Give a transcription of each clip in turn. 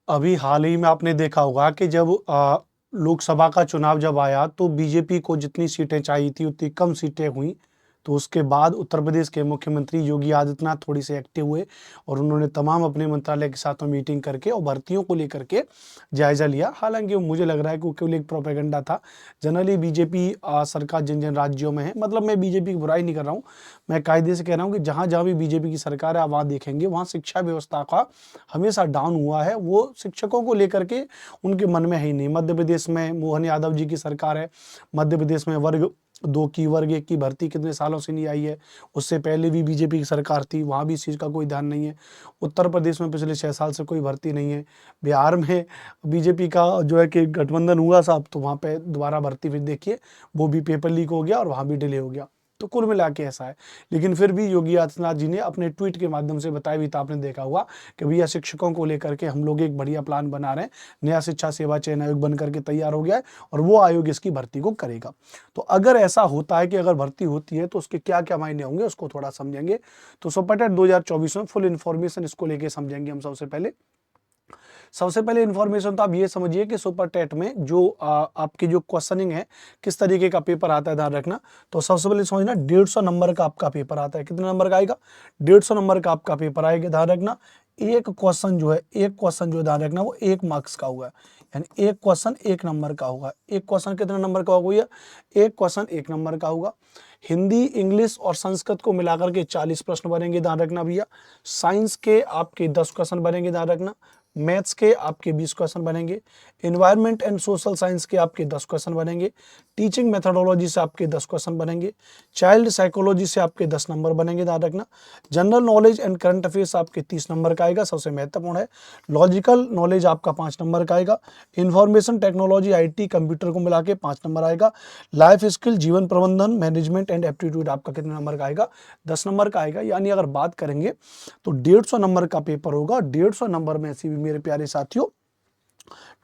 अभी हाल ही में आपने देखा होगा कि जब लोकसभा का चुनाव जब आया तो बीजेपी को जितनी सीटें चाहिए थी उतनी कम सीटें हुई। तो उसके बाद उत्तर प्रदेश के मुख्यमंत्री योगी आदित्यनाथ थोड़ी से एक्टिव हुए और उन्होंने तमाम अपने मंत्रालय के साथ में मीटिंग करके और भर्तियों को लेकर के जायजा लिया। हालांकि वो मुझे लग रहा है कि वो केवल एक प्रोपेगेंडा था। जनरली बीजेपी सरकार जिन जिन राज्यों में है, मतलब मैं बीजेपी की बुराई नहीं कर रहा हूँ, मैं कायदे से कह रहा हूँ कि जहाँ जहाँ भी बीजेपी की सरकार है आप वहाँ देखेंगे वहाँ शिक्षा व्यवस्था का हमेशा डाउन हुआ है। वो शिक्षकों को लेकर के उनके मन में है ही नहीं। मध्य प्रदेश में मोहन यादव जी की सरकार है। मध्य प्रदेश में वर्ग 2 की वर्ग 1 की भर्ती कितने सालों से नहीं आई है। उससे पहले भी बीजेपी की सरकार थी, वहाँ भी इस चीज़ का कोई ध्यान नहीं है। उत्तर प्रदेश में पिछले 6 साल से कोई भर्ती नहीं है। बिहार में बीजेपी का जो है कि गठबंधन हुआ साहब, तो वहाँ पे दोबारा भर्ती फिर देखिए वो भी पेपर लीक हो गया और वहाँ भी डिले हो गया। तो कुल मिला के ऐसा है। लेकिन फिर भी योगी आदित्यनाथ जी ने अपने ट्वीट के माध्यम से बताया भी था, आपने देखा हुआ कि भैया शिक्षकों को लेकर के हम लोग एक बढ़िया प्लान बना रहे हैं। नया शिक्षा सेवा चयन आयोग बन करके तैयार हो गया है और वो आयोग इसकी भर्ती को करेगा। तो अगर ऐसा होता है कि अगर भर्ती होती है तो उसके क्या क्या मायने होंगे उसको थोड़ा समझेंगे। तो सुपर टेट 2024 में फुल इन्फॉर्मेशन इसको लेके समझेंगे हम। सबसे पहले इन्फॉर्मेशन तो आप ये समझिए कि सुपर टेट में जो आपकी जो क्वेश्चनिंग है, किस तरीके का पेपर आता है ध्यान रखना। तो सबसे पहले समझना 150 नंबर का आपका पेपर आता है। कितने नंबर का आएगा? 150 नंबर का आपका पेपर आएगा, ध्यान रखना। एक क्वेश्चन जो है ध्यान रखना वो 1 मार्क्स का होगा, यानी एक क्वेश्चन 1 नंबर का होगा। एक क्वेश्चन कितने नंबर का होगा भैया? एक क्वेश्चन 1 नंबर का होगा। हिंदी, इंग्लिश और संस्कृत को मिलाकर के 40 प्रश्न बनेंगे, ध्यान रखना भैया। साइंस के आपके 10 क्वेश्चन बनेंगे, ध्यान रखना। मैथ्स के आपके 20 क्वेश्चन बनेंगे। एनवायरनमेंट एंड सोशल साइंस के आपके 10 क्वेश्चन बनेंगे। टीचिंग मेथोडोलॉजी से आपके 10 क्वेश्चन बनेंगे। चाइल्ड साइकोलॉजी से आपके 10 नंबर बनेंगे, ध्यान रखना। General knowledge and current affairs आपके 30 नंबर का आएगा, सबसे महत्वपूर्ण है। लॉजिकल नॉलेज आपका 5 नंबर का आएगा। इंफॉर्मेशन टेक्नोलॉजी, आईटी, कंप्यूटर को मिला के 5 नंबर आएगा। लाइफ स्किल, जीवन प्रबंधन, मैनेजमेंट एंड एप्टीट्यूड आपका कितने नंबर का आएगा? 10 नंबर का आएगा। यानी अगर बात करेंगे तो 150 नंबर का पेपर होगा। 150 नंबर में से भी मेरे प्यारे साथियों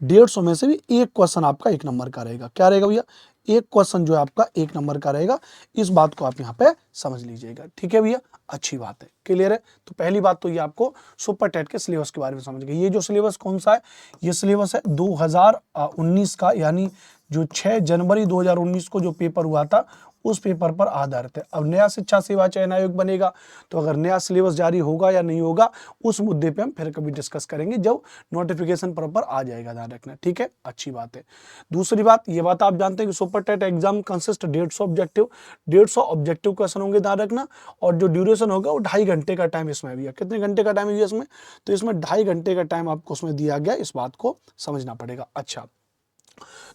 150 में से भी एक क्वेश्चन आपका 1 नंबर का रहेगा। क्या रहेगा भैया? एक क्वेश्चन जो है आपका 1 नंबर का रहेगा। इस बात को आप यहाँ पे समझ लीजिएगा, ठीक है भैया? अच्छी बात है, क्लियर है। तो पहली बात तो ये आपको सुपर टेट के सिलेबस के बारे में समझ गए। ये जो सिलेबस कौन सा है? ये सिलेबस है 2019 का, यानी जो 6 जनवरी 2019 को जो पेपर हुआ था उस पेपर पर आधारित है। अब नया शिक्षा सेवा चयन आयोग बनेगा तो अगर नया सिलेबस जारी होगा या नहीं होगा उस मुद्दे पे हम फिर कभी डिस्कस करेंगे जब नोटिफिकेशन प्रॉपर आ जाएगा, ध्यान रखना, ठीक है? अच्छी बात है। दूसरी बात, ये बात आप जानते हैं कि super TET exam consist 150 objective, 150 objective question होंगे, ध्यान रखना। और जो ड्यूरेशन होगा वो 2.5 घंटे का टाइम इसमें भी है। कितने घंटे का टाइम है इसमें? तो इसमें 2.5 घंटे का टाइम आपको उसमें दिया गया, इस बात को समझना पड़ेगा। अच्छा,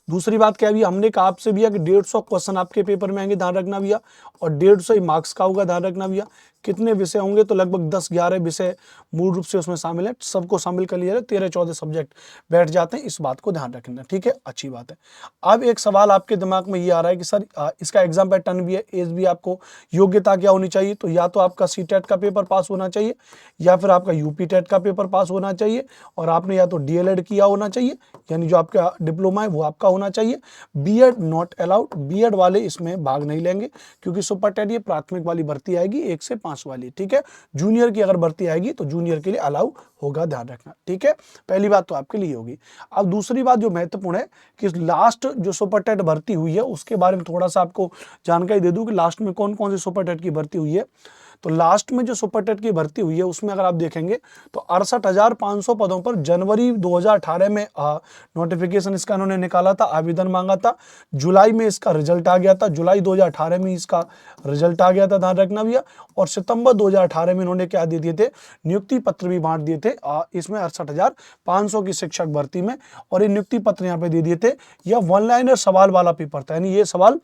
दूसरी बात क्या है, हमने कहा आपसे भैया कि 150 क्वेश्चन आपके पेपर में आएंगे, ध्यान रखना भैया। और 150 ही मार्क्स का होगा, ध्यान रखना भैया। कितने विषय होंगे? तो लगभग 10-11 विषय मूल रूप से उसमें शामिल है। सबको शामिल कर लिया है, 13-14 सब्जेक्ट बैठ जाते हैं, इस बात को ध्यान रखना, ठीक है? अच्छी बात है। अब एक सवाल आपके दिमाग में ये आ रहा है कि सर इसका एग्जाम पैटर्न भी है, एज भी, आपको योग्यता क्या होनी चाहिए? तो या तो आपका सी टेट का पेपर पास होना चाहिए या फिर आपका यूपी टेट का पेपर पास होना चाहिए और आपने या तो डीएलएड किया होना चाहिए, यानी जो आपका डिप्लोमा है वो आपका होना चाहिए। बीएड नॉट अलाउड, बीएड वाले इसमें भाग नहीं लेंगे क्योंकि सुपर टेट ये प्राथमिक वाली भर्ती आएगी 1 से 5 वाली, ठीक है? जूनियर की अगर भर्ती आएगी तो जूनियर के लिए अलाउ होगा, ध्यान रखना, ठीक है? पहली बात तो आपके लिए होगी। अब दूसरी बात जो महत्वपूर्ण है कि लास्ट जो सुपर टेट भर्ती हुई है उसके बारे में थोड़ा सा आपको जानकारी दे दूं कि लास्ट में कौन कौन सी सुपर टेट की भर्ती हुई है। तो लास्ट में जो सुपर टेट की भर्ती हुई है उसमें अगर आप देखेंगे तो 68,500 पदों पर जनवरी 2018 में नोटिफिकेशन इसका इन्होंने निकाला था, आवेदन मांगा था। जुलाई में इसका रिजल्ट आ गया था, जुलाई 2018 में इसका रिजल्ट आ गया था, ध्यान रखना भैया। और सितंबर 2018 में इन्होंने क्या दे दिए थे? नियुक्ति पत्र भी बांट दिए थे इसमें 68,500 की शिक्षक भर्ती में। और ये नियुक्ति पत्र यहाँ पे दे दिए थे। यह वन लाइनर सवाल वाला पेपर था, यानी ये सवाल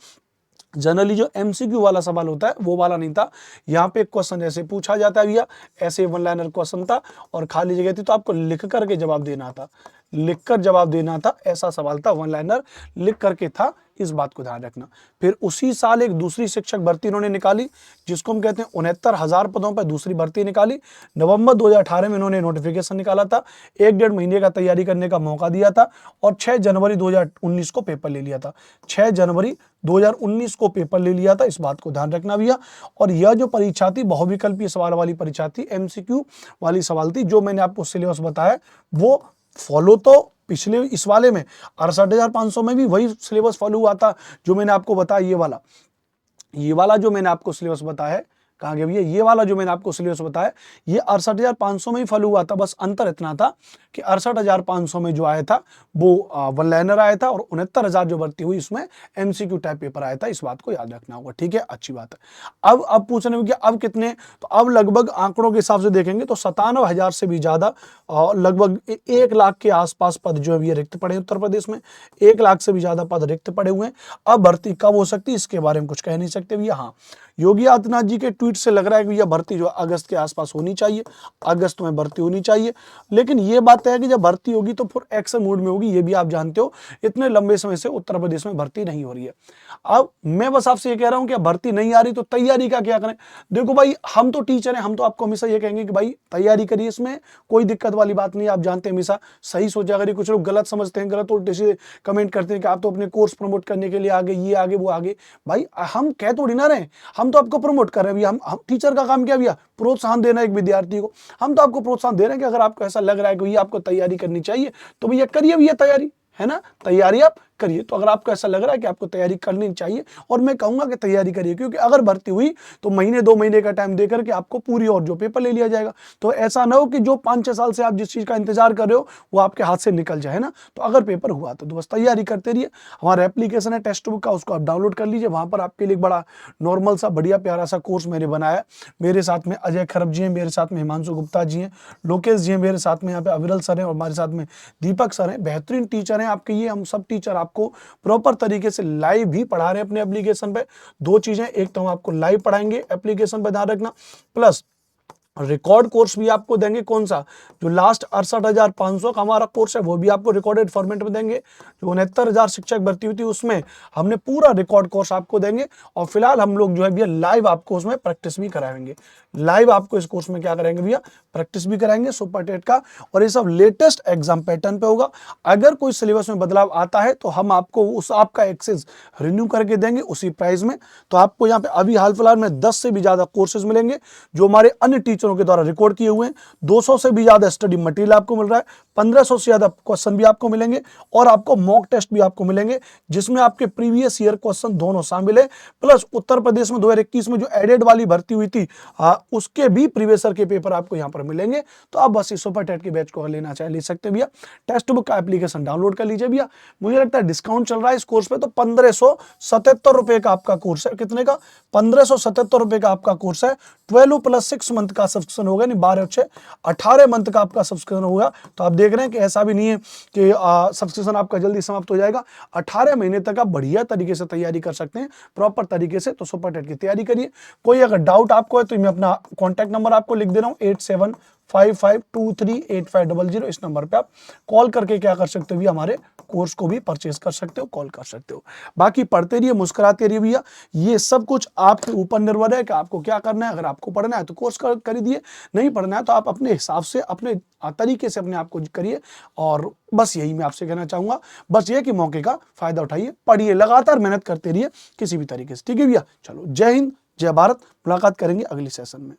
जनरली जो एमसीक्यू वाला सवाल होता है वो वाला नहीं था। यहाँ पे एक क्वेश्चन ऐसे पूछा जाता है भैया, ऐसे वन लाइनर क्वेश्चन था और खाली जगह थी तो आपको लिख करके जवाब देना था, लिखकर जवाब देना था, ऐसा सवाल था, वन लाइनर लिख करके था, इस बात को ध्यान रखना। फिर उसी साल एक दूसरी शिक्षक भर्ती इन्होंने निकाली जिसको हम कहते हैं 69,000 पदों पर दूसरी भर्ती निकाली। नवंबर 2018 में इन्होंने नोटिफिकेशन निकाला था, 1-1.5 महीने का तैयारी करने का मौका दिया था और 6 जनवरी 2019 को पेपर ले लिया था। 6 जनवरी 2019 को पेपर ले लिया था, इस बात को ध्यान रखना भैया। और यह जो परीक्षा थी बहुविकल्पीय सवाल वाली परीक्षा थी, एमसीक्यू वाली सवाल थी। जो मैंने आपको सिलेबस बताया वो फॉलो तो पिछले इस वाले में 68,500 में भी वही सिलेबस फॉलो हुआ था जो मैंने आपको बताया, ये वाला जो मैंने आपको सिलेबस बताया है, कहाँ गया भैया, ये वाला जो मैंने आपको सिलेबस बताया ये 68,500 में ही फॉलो हुआ था। बस अंतर इतना था कि 68,500 में जो आया था वो वन लाइनर आया था और 69,000 जो भर्ती हुई उसमें एमसीक्यू टाइप पेपर आया था। इस बात को याद रखना होगा, ठीक है, अच्छी बात है। अब पूछने में कि अब कितने, तो अब लगभग आंकड़ों के हिसाब से देखेंगे तो 97,000 से भी ज्यादा लगभग 1 लाख के आसपास पद जो है ये रिक्त पड़े हैं उत्तर प्रदेश में। 1 लाख से भी ज्यादा पद रिक्त पड़े हुए हैं। अब भर्ती कब हो सकती है इसके बारे में कुछ कह नहीं सकते भैया। हाँ, योगी आदित्यनाथ जी के ट्वीट से लग रहा है कि यह भर्ती जो अगस्त के आसपास होनी चाहिए, अगस्त में भर्ती होनी चाहिए। लेकिन ये बात है कि जब भर्ती होगी तो फिर एक्शन मोड में होगी, ये भी आप जानते हो। इतने लंबे समय से उत्तर प्रदेश में भर्ती नहीं हो रही है। अब मैं बस आपसे ये कह रहा हूं कि भर्ती नहीं आ रही तो तैयारी का क्या करें। देखो भाई, हम तो टीचर हैं, हम तो आपको हमेशा ये कहेंगे कि भाई तैयारी करिए, इसमें कोई दिक्कत वाली बात नहीं है। आप जानते हैं हमेशा सही सोचा करिए। कुछ लोग गलत समझते हैं, गलत उल्टे से कमेंट करते हैं कि आप तो अपने कोर्स प्रमोट करने के लिए आगे, ये आगे वो आगे। भाई हम कह थोड़ी ना रहे, हम तो आपको प्रमोट कर रहे हैं भैया। हम टीचर का काम क्या भैया, प्रोत्साहन देना एक विद्यार्थी को। हम तो आपको प्रोत्साहन दे रहे हैं कि अगर आपको ऐसा लग रहा है कि भैया आपको तैयारी करनी चाहिए तो भैया करिए भैया तैयारी, है ना, तैयारी आप करिए। तो अगर आपको ऐसा लग रहा है कि आपको तैयारी करनी चाहिए, और मैं कहूंगा कि तैयारी करिए, क्योंकि अगर भर्ती हुई तो महीने 2 महीने का टाइम देकर के आपको पूरी और जो पेपर ले लिया जाएगा। तो ऐसा ना हो कि जो 5-6 साल से आप जिस चीज का इंतजार कर रहे हो वो आपके हाथ से निकल जाए, है ना। तो अगर पेपर हुआ तो बस तैयारी करते रहिए। हमारा एप्लीकेशन है टेक्स्ट बुक का, उसको आप डाउनलोड कर लीजिए। वहां पर आपके लिए बड़ा नॉर्मल सा बढ़िया प्यारा सा कोर्स मैंने बनाया। मेरे साथ में अजय खरब जी हैं, मेरे साथ में हिमांशु गुप्ता जी हैं, लोकेश जी हैं, मेरे साथ में यहाँ पे अविरल सर हैं, और हमारे साथ में दीपक सर हैं। बेहतरीन टीचर हैं आपके ये। हम सब टीचर आपको प्रॉपर तरीके से लाइव भी पढ़ा रहे हैं अपने एप्लीकेशन पे। 2 चीजें, एक तो हम आपको लाइव पढ़ाएंगे एप्लीकेशन पे, ध्यान रखना, प्लस रिकॉर्ड कोर्स भी आपको देंगे। कौन सा, जो लास्ट 68,500 का हमारा कोर्स है वो भी आपको रिकॉर्डेड फॉर्मेट में देंगे। जो 69,000 शिक्षक भर्ती हुई थी उसमें हमने पूरा रिकॉर्ड कोर्स आपको देंगे। और फिलहाल हम लोग जो है भैया लाइव आपको उसमें प्रैक्टिस भी कराएंगे। लाइव आपको इस कोर्स में क्या कराएंगे भैया, प्रैक्टिस भी कराएंगे सुपर टेट का। और ये सब लेटेस्ट एग्जाम पैटर्न पे होगा। अगर कोई सिलेबस में बदलाव आता है तो हम आपको उस आपका एक्सेस रिन्यू करके देंगे उसी प्राइस में। तो आपको यहाँ पे अभी हाल फिलहाल में 10 से भी ज्यादा कोर्सेज मिलेंगे जो हमारे अन्य टीचरों के द्वारा रिकॉर्ड किए हुए हैं। 200 से भी ज्यादा स्टडी मटेरियल आपको मिल रहा है। 1500 से ज्यादा क्वेश्चन भी आपको मिलेंगे, और आपको मॉक टेस्ट भी आपको मिलेंगे जिसमें आपके प्रीवियस ईयर क्वेश्चन दोनों शामिल है। प्लस उत्तर प्रदेश में 2021 में जो एडेड वाली भर्ती हुई थी उसके भी प्रीवियस ईयर के पेपर आपको यहाँ पर मिलेंगे। तो आप बस इस सुपर टेट के बैच को लेना चाहे ले सकते हैं भैया। टेक्स्ट बुक का एप्लीकेशन डाउनलोड कर लीजिए भैया। मुझे लगता है डिस्काउंट चल रहा है इस कोर्स पे, तो 1577 रुपए का आपका कोर्स है। कितने का, 1577 रुपए का आपका कोर्स है। 12 + 6 मंथ का सब्सक्रिप्शन होगा, नहीं 12 और 6 18 मंथ का आपका सब्सक्रिप्शन होगा। तो आप देख रहे हैं कि ऐसा भी नहीं है कि सब्सक्रिप्शन आपका जल्दी समाप्त हो जाएगा। 18 महीने तक आप बढ़िया तरीके से तैयारी कर सकते हैं प्रॉपर तरीके से। तो सुपर टेट की तैयारी करिए। कोई अगर डाउट आपको है तो मैं अपना कॉन्टैक्ट नंबर आपको लिख दे रहा हूँ, 8755238500। इस नंबर पे आप कॉल करके क्या कर सकते हो भैया, हमारे कोर्स को भी परचेज कर सकते हो, कॉल कर सकते हो। बाकी पढ़ते रहिए, मुस्कुराते रहिए भैया। ये सब कुछ आपके ऊपर निर्भर है कि आपको क्या करना है। अगर आपको पढ़ना है तो कोर्स कर दीजिए, नहीं पढ़ना है तो आप अपने हिसाब से अपने तरीके से अपने आप को करिए। और बस यही मैं आपसे कहना चाहूंगा। बस ये कि मौके का फायदा उठाइए, पढ़िए, लगातार मेहनत करते रहिए किसी भी तरीके से, ठीक है भैया। चलो, जय हिंद, जय भारत। मुलाकात करेंगे अगली सेशन में।